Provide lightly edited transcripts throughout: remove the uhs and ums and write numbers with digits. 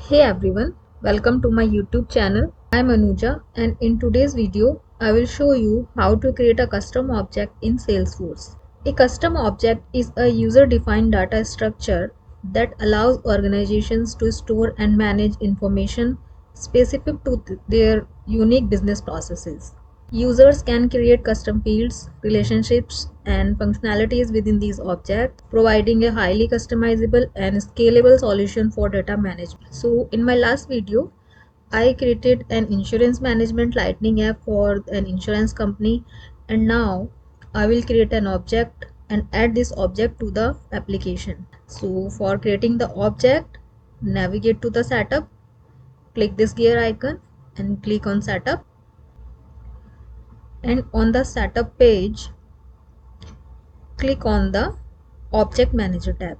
Hey everyone, welcome to my YouTube channel. I'm Anuja, and in today's video, I will show you how to create a custom object in Salesforce. A custom object is a user-defined data structure that allows organizations to store and manage information specific to their unique business processes. Users can create custom fields, relationships, and functionalities within these objects, providing a highly customizable and scalable solution for data management. So, in my last video, I created an insurance management lightning app for an insurance company, and now I will create an object and add this object to the application. So, for creating the object, navigate to the setup, click this gear icon, and click on setup. And on the setup page, click on the object manager tab.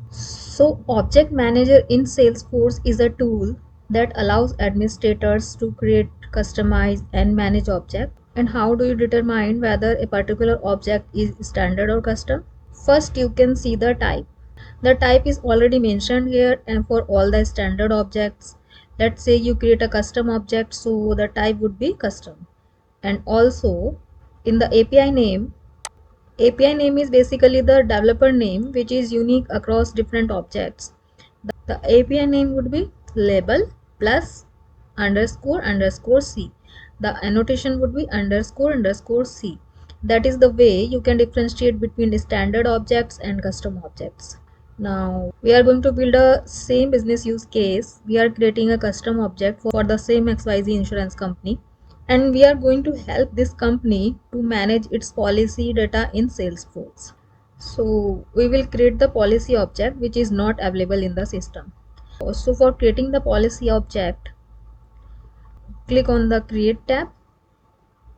So object manager in Salesforce is a tool that allows administrators to create, customize and manage objects. And how do you determine whether a particular object is standard or custom? First, you can see the type. The type is already mentioned here, and for all the standard objects, let's say you create a custom object, so the type would be custom. And also in the API name is basically the developer name which is unique across different objects. The API name would be label plus underscore underscore C. The annotation would be underscore underscore C. That is the way you can differentiate between standard objects and custom objects. Now we are going to build a same business use case. We are creating a custom object for the same XYZ insurance company, and we are going to help this company to manage its policy data in Salesforce. So we will create the policy object which is not available in the system. So for creating the policy object, click on the create tab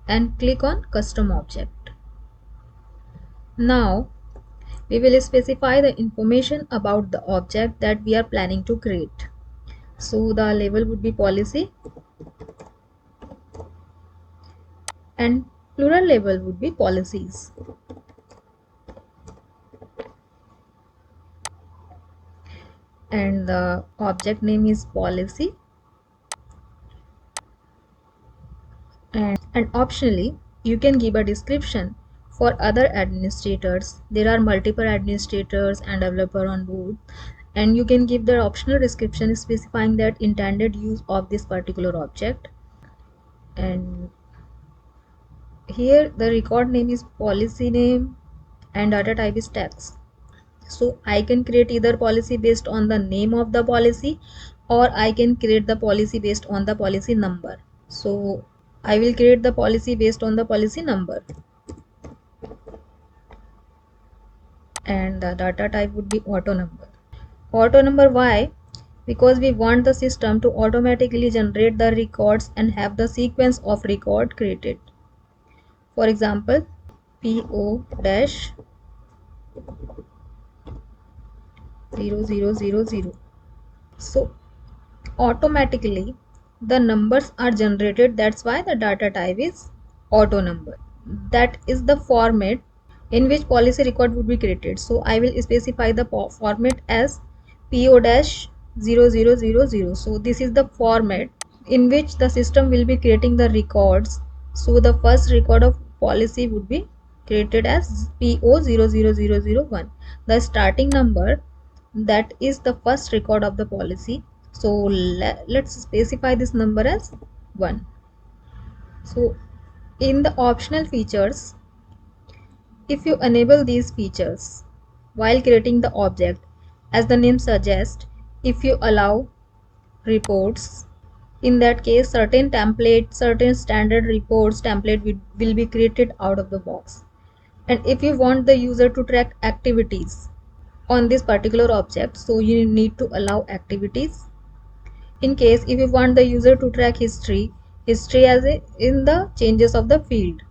and click on custom object. Now we will specify the information about the object that we are planning to create. So the label would be policy and plural label would be policies. And the object name is policy, and optionally you can give a description. For other administrators, there are multiple administrators and developer on board, and you can give their optional description specifying that intended use of this particular object. And here the record name is policy name and data type is text. So I can create either policy based on the name of the policy, or I can create the policy based on the policy number. So I will create the policy based on the policy number, and the data type would be auto number. Auto number, why? Because we want the system to automatically generate the records and have the sequence of record created. For example, PO-0000. So automatically the numbers are generated. That's why the data type is auto number. That is the format in which policy record would be created. So I will specify the format as PO-0000. So this is the format in which the system will be creating the records. So the first record of policy would be created as PO-00001. The starting number, that is the first record of the policy. So let's specify this number as 1. So in the optional features, if you enable these features while creating the object, as the name suggests, if you allow reports, in that case certain standard reports template will be created out of the box. And if you want the user to track activities on this particular object, so you need to allow activities. In case if you want the user to track history as in the changes of the field.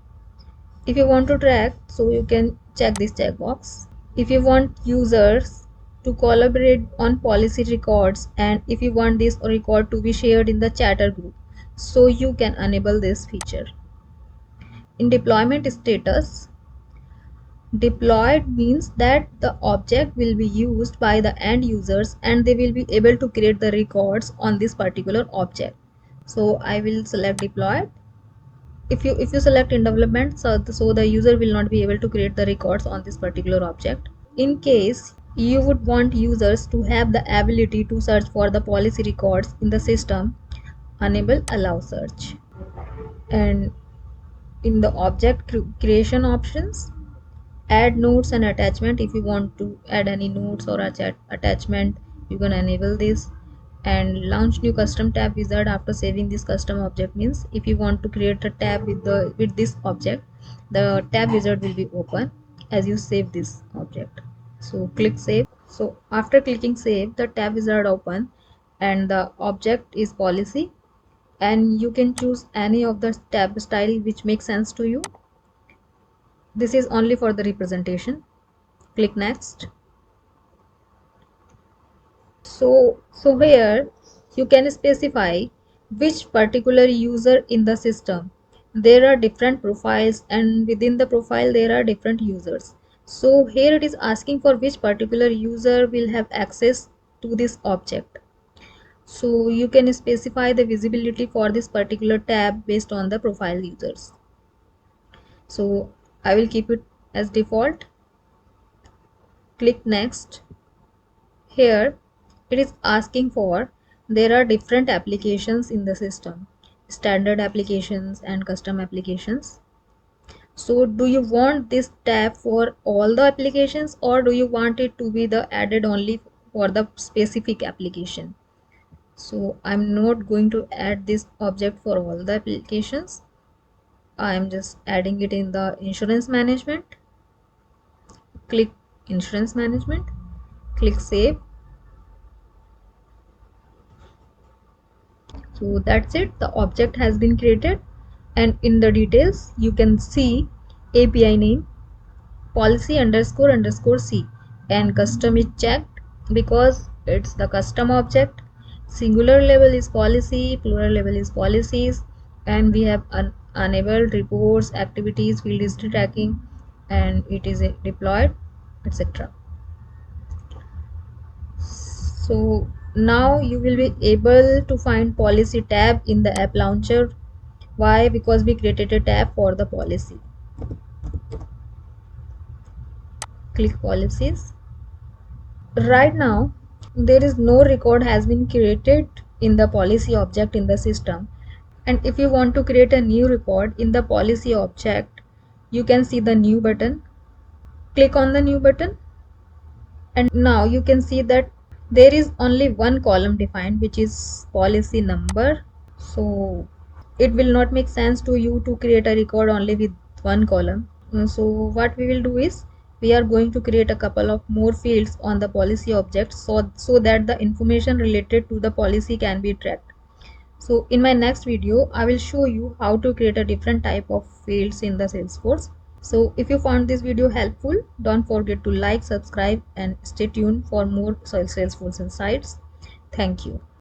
If you want to track, so you can check this checkbox. If you want users to collaborate on policy records, and if you want this record to be shared in the chatter group, so you can enable this feature. In deployment status, Deployed means that the object will be used by the end users and they will be able to create the records on this particular object. So I will select deployed. If you select in development, so the user will not be able to create the records on this particular object. In case you would want users to have the ability to search for the policy records in the system, enable allow search. And in the object creation options, add notes and attachment. If you want to add any notes or attachment, you can enable this. And launch new custom tab wizard after saving this custom object means if you want to create a tab with this object, the tab wizard will be open as you save this object. So click save. So after clicking save, the tab wizard open and the object is policy, and you can choose any of the tab style which makes sense to you. This is only for the representation. Click next. So here you can specify which particular user in the system. There are different profiles, and within the profile there are different users. So here it is asking for which particular user will have access to this object. So you can specify the visibility for this particular tab based on the profile users. So I will keep it as default. Click next. Here it is asking for, there are different applications in the system, standard applications and custom applications. So do you want this tab for all the applications, or do you want it to be the added only for the specific application? So I'm not going to add this object for all the applications. I'm just adding it in the insurance management. Click insurance management, click save. So that's it, the object has been created, and in the details you can see API name policy underscore underscore C, and custom is checked because it's the custom object. Singular label is policy, plural label is policies, and we have enabled reports, activities, field history tracking, and it is deployed, etc. So now you will be able to find policy tab in the app launcher. Why? Because we created a tab for the policy. Click policies. Right now there is no record has been created in the policy object in the system, and if you want to create a new record in the policy object, you can see the new button. Click on the new button, and now you can see that there is only one column defined, which is policy number. So it will not make sense to you to create a record only with one column. So what we will do is, we are going to create a couple of more fields on the policy object, so that the information related to the policy can be tracked. So in my next video I will show you how to create a different type of fields in the Salesforce. So if you found this video helpful, don't forget to like, subscribe, and stay tuned for more Salesforce insights. Thank you.